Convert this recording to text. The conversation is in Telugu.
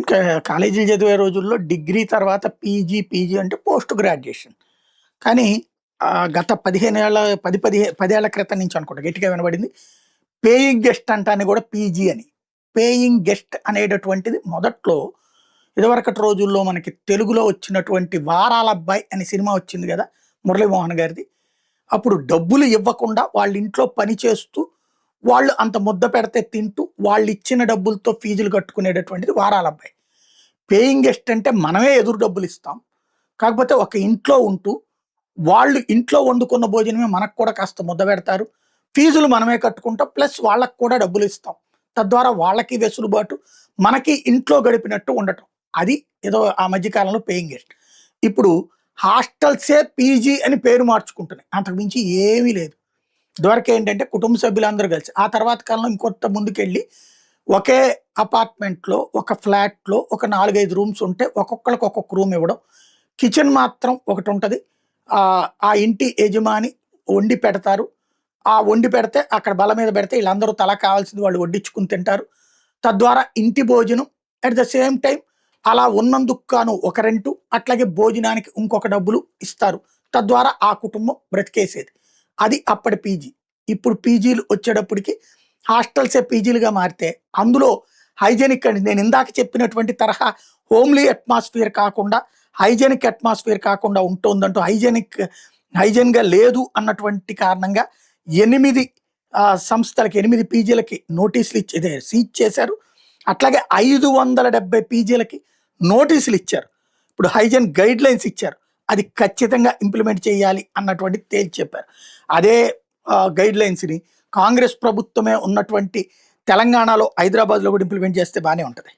ఇంకా కాలేజీలు చదివే రోజుల్లో డిగ్రీ తర్వాత పీజీ అంటే పోస్ట్ గ్రాడ్యుయేషన్. కానీ గత 15 ఏళ్ల 10 ఏళ్ల క్రితం నుంచి అనుకుంటా గట్టిగా వినబడింది. పేయింగ్ గెస్ట్ అంటాన్ని కూడా పీజీ అని. పేయింగ్ గెస్ట్ అనేటటువంటిది మొదట్లో ఇదివరకటి రోజుల్లో మనకి తెలుగులో వచ్చినటువంటి 'వారాలబ్బాయి' అనే సినిమా వచ్చింది కదా! మురళీమోహన్ గారిది. అప్పుడు డబ్బులు ఇవ్వకుండా వాళ్ళ ఇంట్లో పని చేస్తూ, వాళ్ళు అంత ముద్ద పెడితే తింటూ, వాళ్ళిచ్చిన డబ్బులతో ఫీజులు కట్టుకునేటటువంటిది 'వారాలబ్బాయి'. పేయింగ్ గెస్ట్ అంటే మనమే ఎదురు డబ్బులిస్తాం. కాకపోతే ఒక ఇంట్లో ఉంటూ, వాళ్ళు ఇంట్లో వండుకున్న భోజనమే మనకు కూడా కాస్త ముద్ద పెడతారు. ఫీజులు మనమే కట్టుకుంటాం. ప్లస్ వాళ్ళకి కూడా డబ్బులిస్తాం. తద్వారా వాళ్ళకి వెసులుబాటు, మనకి ఇంట్లో గడిపినట్టు ఉండటం. అది ఏదో ఆ మధ్య కాలంలో పేయింగ్ గెస్ట్. ఇప్పుడు హాస్టల్సే పీజీ అని పేరు మార్చుకుంటున్నాయి. అంతకు మించి ఏమీ లేదు. ఇదివరకేంటంటే కుటుంబ సభ్యులందరూ కలిసి, ఆ తర్వాత కాలంలో ఇంకొంత ముందుకెళ్ళి ఒకే అపార్ట్మెంట్‌లో, ఒక ఫ్లాట్‌లో ఒక 4, 5 రూమ్స్ ఉంటే ఒక్కొక్కళ్ళకి ఒక్కొక్క రూమ్ ఇవ్వడం. కిచెన్ మాత్రం ఒకటుంటది. ఆ ఇంటి యజమాని వండి పెడతారు. ఆ వండి పెడితే అక్కడ బల్ల మీద పెడితే ఈళ్ళందరూ తలా కావాల్సింది వాళ్ళు వడ్డించుకొని తింటారు. తద్వారా ఇంటి భోజనం అట్ ద సేమ్ టైమ్ అలా ఉన్నందుకు గాను ఒక రెంటు, అట్లాగే భోజనానికి ఇంకొక డబ్బులు ఇస్తారు. తద్వారా ఆ కుటుంబం బ్రతికేసేది. అది అప్పటి పీజీ. ఇప్పుడు పీజీలు వచ్చేటప్పటికి హాస్టల్సే పీజీలుగా మారితే, అందులో హైజీనిక్ అండి నేను ఇందాక చెప్పినటువంటి తరహా హోమ్లీ అట్మాస్ఫియర్ కాకుండా, హైజీనిక్ అట్మాస్ఫియర్ కాకుండా ఉంటోందంటూ హైజీన్‌గా లేదు అన్నటువంటి కారణంగా 8 సంస్థలకి, 8 పీజీలకి సీజ్ చేశారు. అట్లాగే 570 పీజీలకి నోటీసులు ఇచ్చారు. ఇప్పుడు హైజీన్ గైడ్‌లైన్స్ ఇచ్చారు. అది ఖచ్చితంగా ఇంప్లిమెంట్ చేయాలి అన్నటువంటిది తేల్చి చెప్పారు. అదే గైడ్‌లైన్స్‌ని కాంగ్రెస్ ప్రభుత్వమే ఉన్నటువంటి తెలంగాణలో, హైదరాబాద్‌లో కూడా ఇంప్లిమెంట్ చేస్తే బానే ఉంటది.